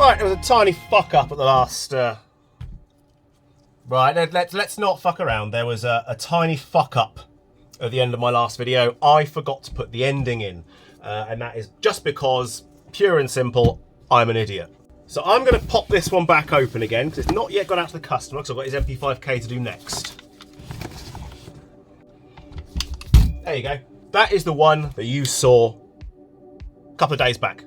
Right, there was a tiny fuck up at the last... Right, let's not fuck around. There was a tiny fuck up at the end of my last video. I forgot to put the ending in. And that is just because, pure and simple, I'm an idiot. So I'm going to pop this one back open again, because it's not yet gone out to the customer, because I've got his MP5K to do next. There you go. That is the one that you saw a couple of days back.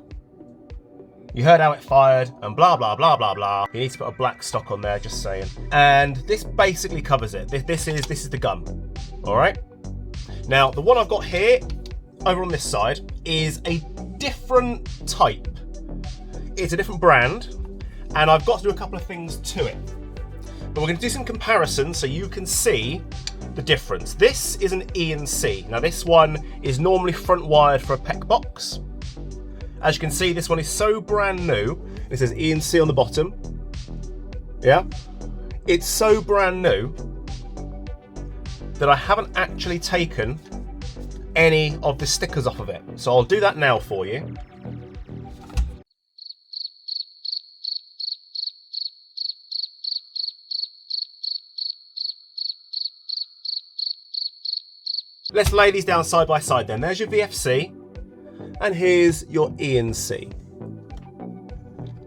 You heard how it fired and blah, blah, blah, blah, blah. You need to put a black stock on there, just saying. And this basically covers it. This is the gun, all right? Now, the one I've got here, over on this side, is a different type. It's a different brand, and I've got to do a couple of things to it. But we're gonna do some comparisons so you can see the difference. This is an E&C. Now, this one is normally front wired for a PEC box. As you can see, this one is so brand new. It says E&C on the bottom. Yeah? It's so brand new that I haven't actually taken any of the stickers off of it. So I'll do that now for you. Let's lay these down side by side then. There's your VFC. And here's your E&C.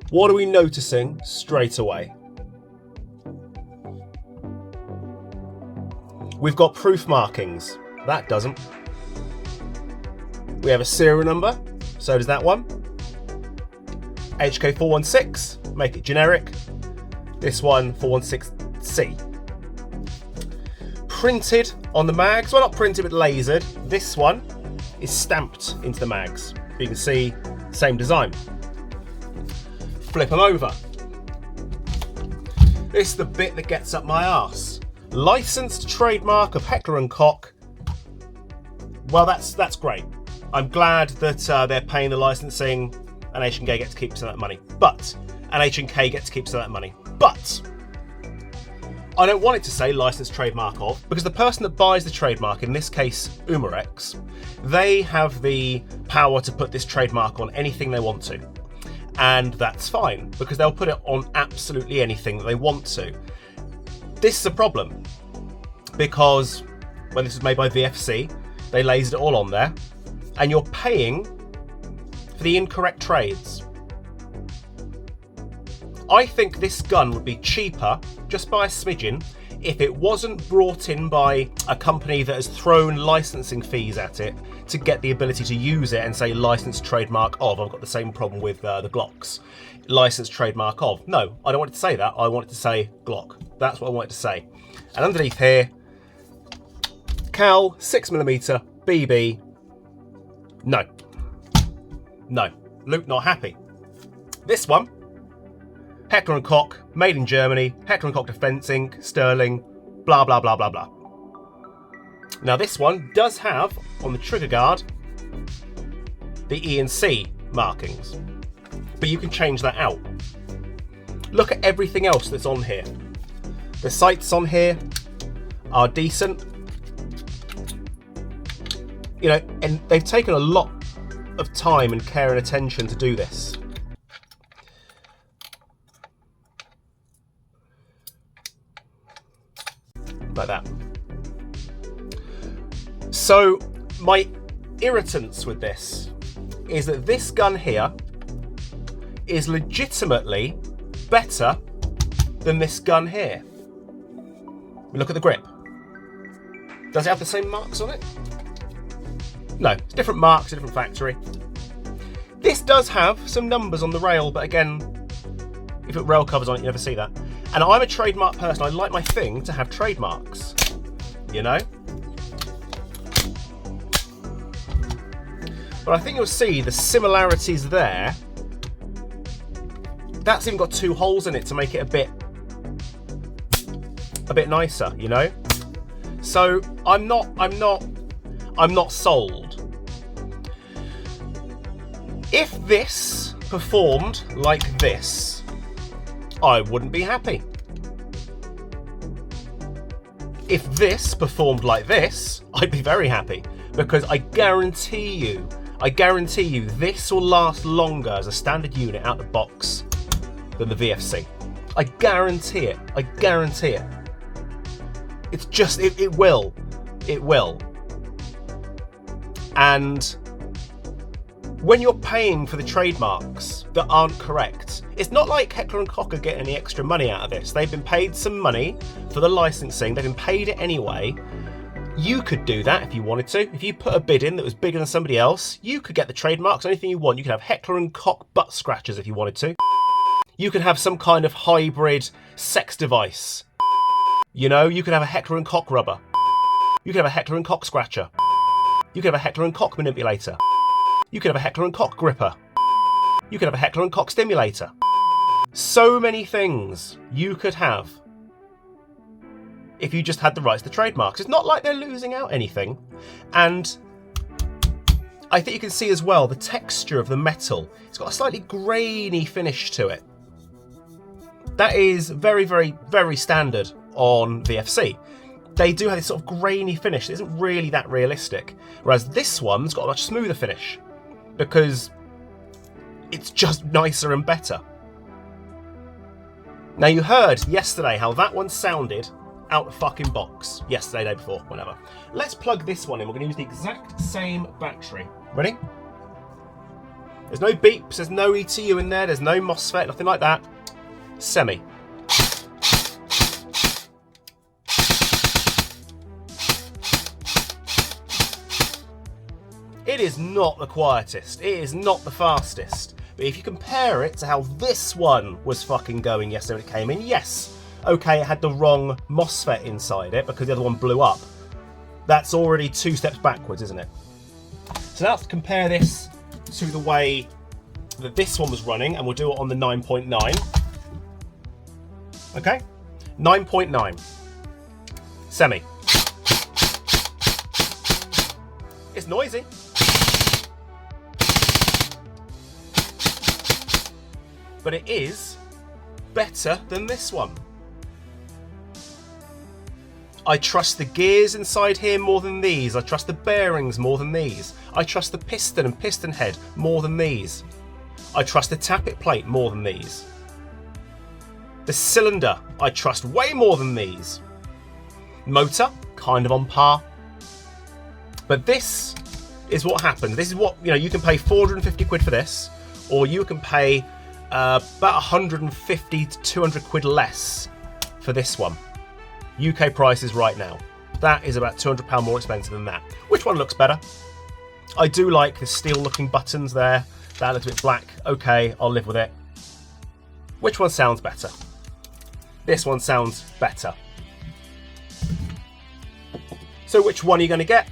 What are we noticing straight away? We've got proof markings. That doesn't. We have a serial number. So does that one. HK416. Make it generic. This one, 416C. Printed on the mags. Well, not printed, but lasered. This one is stamped into the mags. You can see, same design. Flip them over. This is the bit that gets up my arse. Licensed trademark of Heckler & Koch. Well, that's great. I'm glad that they're paying the licensing and H&K get to keep some of that money. But I don't want it to say licensed trademark of, because the person that buys the trademark, in this case Umarex, they have the power to put this trademark on anything they want to. And that's fine, because they'll put it on absolutely anything that they want to. This is a problem, because when this was made by VFC, they lasered it all on there, and you're paying for the incorrect trades. I think this gun would be cheaper, just by a smidgen, if it wasn't brought in by a company that has thrown licensing fees at it to get the ability to use it and say licensed trademark of. I've got the same problem with the Glocks. Licensed trademark of. No, I don't want it to say that. I want it to say Glock. That's what I want it to say. And underneath here, Cal 6mm BB. No. No. Luke not happy. This one, Heckler & Koch, made in Germany, Heckler & Koch Defense Inc., Sterling, blah, blah, blah, blah, blah. Now this one does have, on the trigger guard, the E&C markings, but you can change that out. Look at everything else that's on here. The sights on here are decent. You know, and they've taken a lot of time and care and attention to do this. Like that. So my irritants with this is that this gun here is legitimately better than this gun here. Look at the grip. Does it have the same marks on it? No, it's different marks, a different factory. This does have some numbers on the rail, but again, if you put rail covers on it, you never see that. And I'm a trademark person. I like my thing to have trademarks, you know? But I think you'll see the similarities there. That's even got two holes in it to make it a bit nicer, you know? So I'm not sold. If this performed like this, I wouldn't be happy. If this performed like this, I'd be very happy, because I guarantee you, this will last longer as a standard unit out the box than the VFC. I guarantee it. I guarantee it. It's just, it will. It will. And when you're paying for the trademarks that aren't correct, it's not like Heckler & Koch are getting any extra money out of this. They've been paid some money for the licensing. They've been paid it anyway. You could do that if you wanted to. If you put a bid in that was bigger than somebody else, you could get the trademarks, anything you want. You could have Heckler & Koch butt scratchers if you wanted to. You could have some kind of hybrid sex device. You know, you could have a Heckler & Koch rubber. You could have a Heckler & Koch scratcher. You could have a Heckler & Koch manipulator. You could have a Heckler & Koch gripper. You could have a Heckler & Koch stimulator. So many things you could have if you just had the rights to trademarks. It's not like they're losing out anything. And I think you can see as well the texture of the metal. It's got a slightly grainy finish to it. That is very, very, very standard on VFC. They do have this sort of grainy finish that isn't really that realistic. Whereas this one's got a much smoother finish because it's just nicer and better. Now, you heard yesterday how that one sounded out the fucking box. Yesterday, day before, whatever. Let's plug this one in. We're going to use the exact same battery. Ready? There's no beeps, there's no ETU in there, there's no MOSFET, nothing like that. Semi. It is not the quietest, it is not the fastest, but if you compare it to how this one was fucking going yesterday when it came in, yes, okay, it had the wrong MOSFET inside it because the other one blew up. That's already 2 steps backwards, isn't it? So now let's compare this to the way that this one was running, and we'll do it on the 9.9. Okay? 9.9. Semi. It's noisy. But it is better than this one. I trust the gears inside here more than these. I trust the bearings more than these. I trust the piston and piston head more than these. I trust the tappet plate more than these. The cylinder, I trust way more than these. Motor, kind of on par. But this is what happens. This is what, you know, you can pay 450 quid for this, or you can pay about 150 to 200 quid less for this one. UK prices right now. That is about £200 more expensive than that. Which one looks better? I do like the steel looking buttons there. That looks a bit black. Okay, I'll live with it. Which one sounds better? This one sounds better. So which one are you going to get?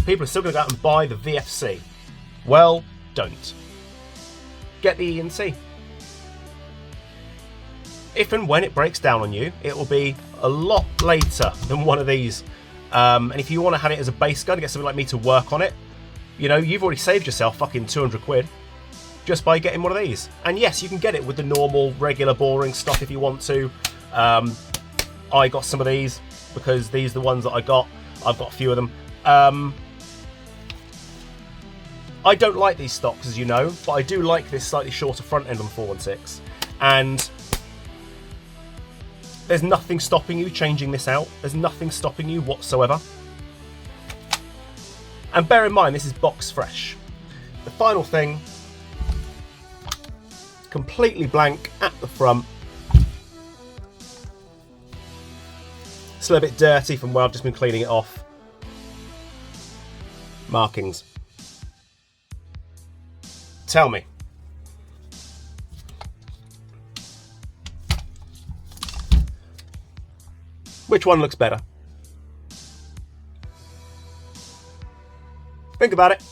People are still going to go out and buy the VFC. Well, don't. Get the E&C. If and when it breaks down on you, it will be a lot later than one of these. And if you want to have it as a base gun, get something like me to work on it, you know, you've already saved yourself fucking 200 quid just by getting one of these. And yes, you can get it with the normal, regular, boring stuff if you want to. I got some of these because these are the ones that I got. I've got a few of them. I don't like these stocks, as you know, but I do like this slightly shorter front end on the 416. And there's nothing stopping you changing this out. There's nothing stopping you whatsoever. And bear in mind, this is box fresh. The final thing, completely blank at the front. Still a bit dirty from where I've just been cleaning it off. Markings. Tell me. Which one looks better? Think about it.